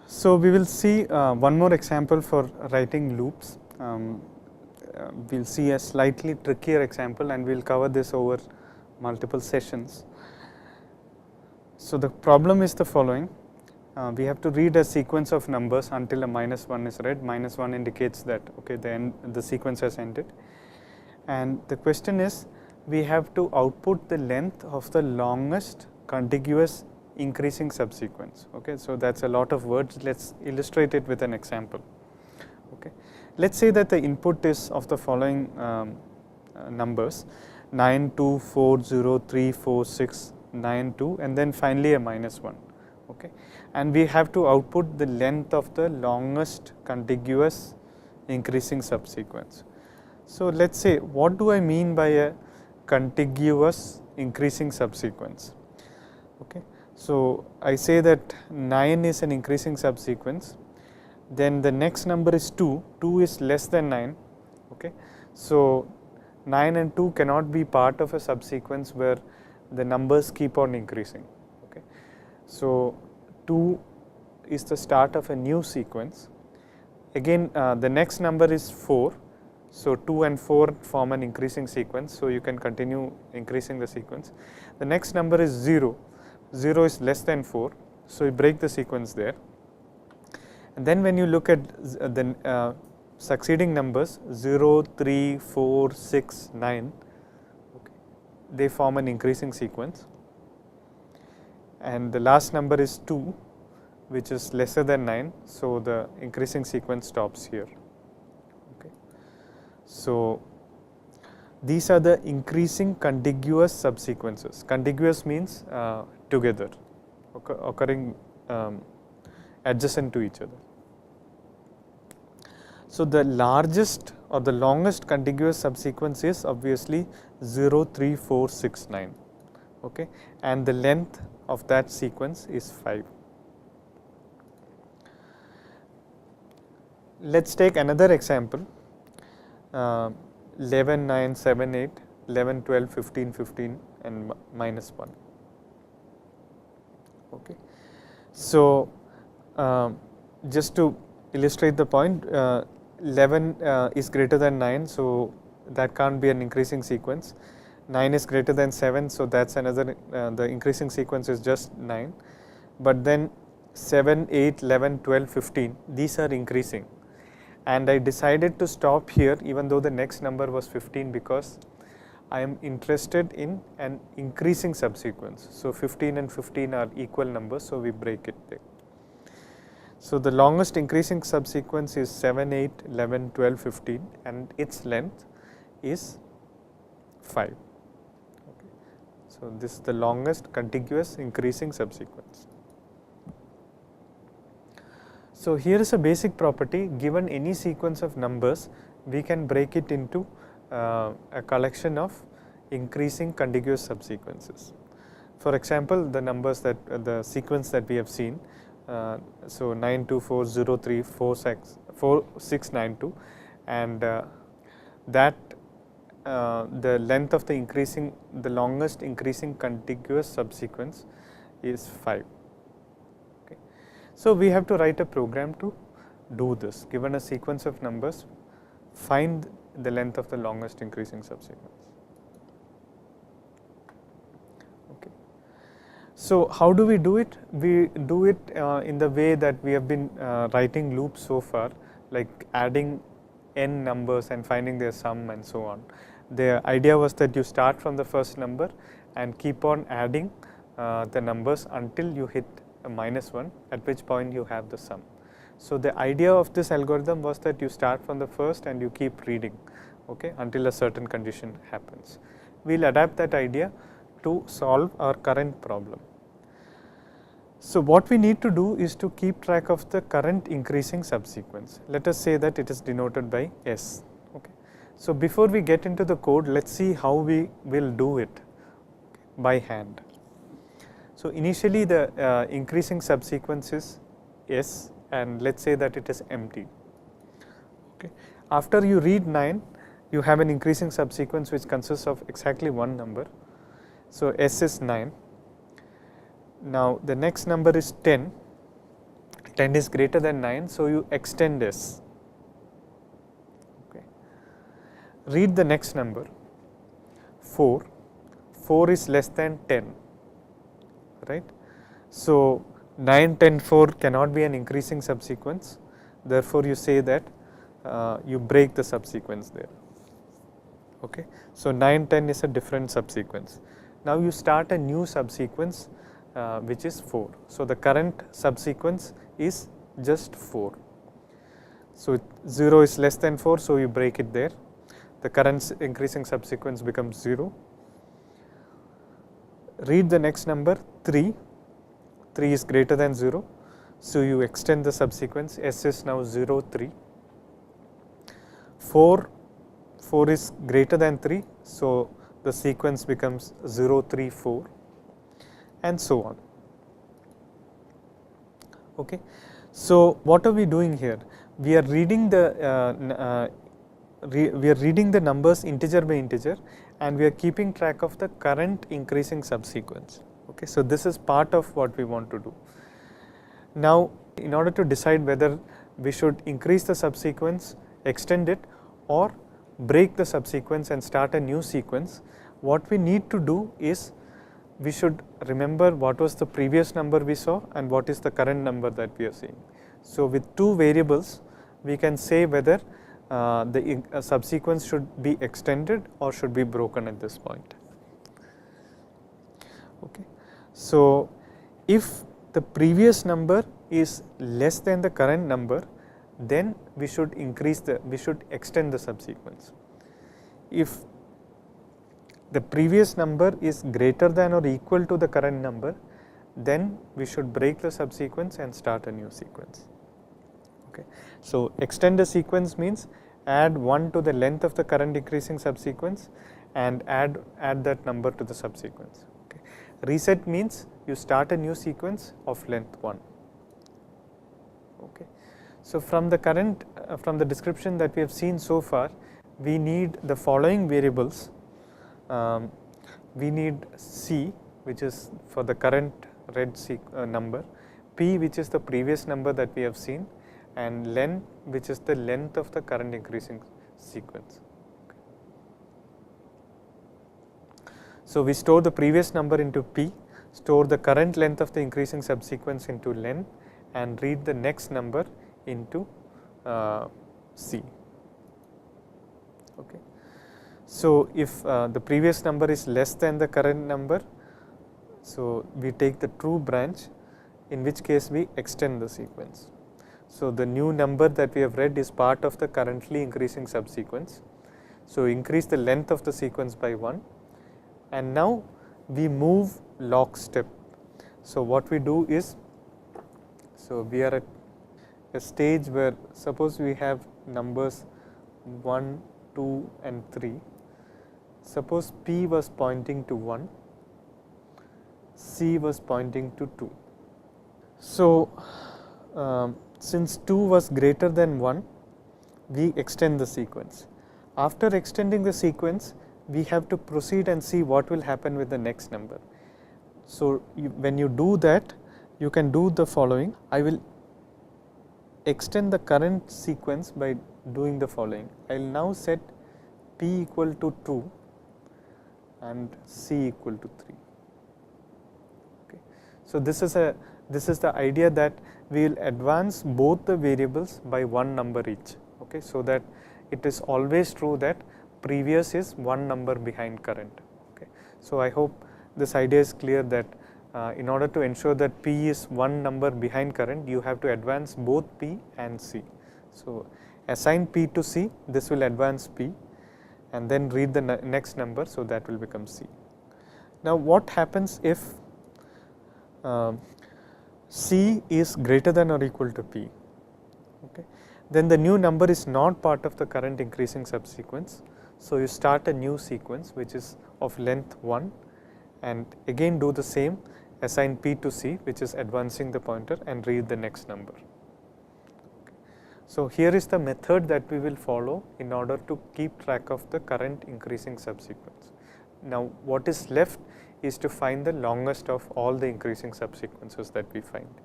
So, we will see one more example for writing loops. We will see a slightly trickier example and we will cover this over multiple sessions. So, the problem is the following. We have to read a sequence of numbers until a -1 is read. -1 indicates that okay, the sequence has ended. And the question is, we have to output the length of the longest contiguous increasing subsequence. Okay, so that's a lot of words. Let's illustrate it with an example. Okay, let's say that the input is of the following numbers: 9, 2, 4, 0, 3, 4, 6, 9, 2, and then finally a -1. Okay, and we have to output the length of the longest contiguous increasing subsequence. So let's say, what do I mean by a contiguous increasing subsequence? Okay, so I say that 9 is an increasing subsequence, then the next number is 2, 2 is less than 9. Okay, so 9 and 2 cannot be part of a subsequence where the numbers keep on increasing. Okay, so 2 is the start of a new sequence. Again, the next number is 4. So 2 and 4 form an increasing sequence, so you can continue increasing the sequence. The next number is 0, 0 is less than 4, so you break the sequence there. And then when you look at the succeeding numbers 0, 3, 4, 6, 9, okay, they form an increasing sequence. And the last number is 2, which is lesser than 9, so the increasing sequence stops here. So these are the increasing contiguous subsequences. Contiguous means together, occurring adjacent to each other. So the largest or the longest contiguous subsequence is obviously 0, 3, 4, 6, 9. Okay, and the length of that sequence is 5. Let's take another example. 11, 9, 7, 8, 11, 12, 15, 15 and -1. Okay. So, just to illustrate the point, 11 is greater than 9, so that can't be an increasing sequence. 9 is greater than 7, so that's another, the increasing sequence is just 9. But then 7, 8, 11, 12, 15, these are increasing. And I decided to stop here even though the next number was 15, because I am interested in an increasing subsequence. So 15 and 15 are equal numbers, so we break it there. So the longest increasing subsequence is 7, 8, 11, 12, 15 and its length is 5. Okay. So this is the longest contiguous increasing subsequence. So here is a basic property: given any sequence of numbers, we can break it into a collection of increasing contiguous subsequences. For example, the numbers that the sequence that we have seen, so 9, 2, 4, 0, 3, 4, 6, 9, 2, and that the length of the longest increasing contiguous subsequence is 5. So we have to write a program to do this. Given a sequence of numbers, find the length of the longest increasing subsequence. Okay. So how do we do it? We do it in the way that we have been writing loops so far, like adding n numbers and finding their sum and so on. The idea was that you start from the first number and keep on adding the numbers until you hit a -1, at which point you have the sum. So the idea of this algorithm was that you start from the first and you keep reading, okay, until a certain condition happens. We will adapt that idea to solve our current problem. So what we need to do is to keep track of the current increasing subsequence. Let us say that it is denoted by S. Okay. So before we get into the code, let's see how we will do it by hand. So initially the increasing subsequence is S, and let's say that it is empty. Okay. After you read 9, you have an increasing subsequence which consists of exactly one number. So S is 9. Now the next number is 10. 10 is greater than 9, so you extend S. Okay. Read the next number, 4. 4 is less than 10, right? So 9, 10, 4 cannot be an increasing subsequence. Therefore, you say that you break the subsequence there. Okay. So 9, 10 is a different subsequence. Now you start a new subsequence which is 4. So the current subsequence is just 4. So 0 is less than 4, so you break it there. The current increasing subsequence becomes 0. Read the next number, 3. 3 is greater than 0, so you extend the subsequence. S is now 0, 3. 4 is greater than 3, so the sequence becomes 0, 3, 4, and so on. Okay. So what are we doing here? We are reading the numbers integer by integer, and we are keeping track of the current increasing subsequence. Okay. So this is part of what we want to do. Now, in order to decide whether we should increase the subsequence, extend it, or break the subsequence and start a new sequence, what we need to do is we should remember what was the previous number we saw and what is the current number that we are seeing. So with two variables, we can say whether the subsequence should be extended or should be broken at this point. Okay. So if the previous number is less than the current number, then we should extend the subsequence. If the previous number is greater than or equal to the current number, then we should break the subsequence and start a new sequence. Okay. So extend the sequence means add 1 to the length of the current increasing subsequence and add that number to the subsequence. Okay. Reset means you start a new sequence of length 1. Okay. So from the description that we have seen so far, we need the following variables. We need C, which is for the current red number, P, which is the previous number that we have seen, and len, which is the length of the current increasing sequence. Okay. So we store the previous number into P, store the current length of the increasing subsequence into len, and read the next number into C. Okay. So if the previous number is less than the current number, so we take the true branch, in which case we extend the sequence. So the new number that we have read is part of the currently increasing subsequence. So increase the length of the sequence by 1, and now we move lockstep. So what we do is, so we are at a stage where suppose we have numbers 1, 2 and 3. Suppose P was pointing to 1, C was pointing to 2. So since 2 was greater than 1, we extend the sequence. After extending the sequence, we have to proceed and see what will happen with the next number. So when you do that, you can do the following. I will extend the current sequence by doing the following. I will now set P equal to 2 and C equal to 3. Okay. So this is the idea that we will advance both the variables by one number each. Okay. So that it is always true that previous is one number behind current. Okay. So I hope this idea is clear that in order to ensure that P is one number behind current, you have to advance both P and C. So assign P to C, this will advance P, and then read the next number, so that will become C. Now what happens if C is greater than or equal to P? Okay. Then the new number is not part of the current increasing subsequence. So you start a new sequence which is of length 1, and again do the same, assign P to C, which is advancing the pointer, and read the next number. Okay. So here is the method that we will follow in order to keep track of the current increasing subsequence. Now what is left is to find the longest of all the increasing subsequences that we find.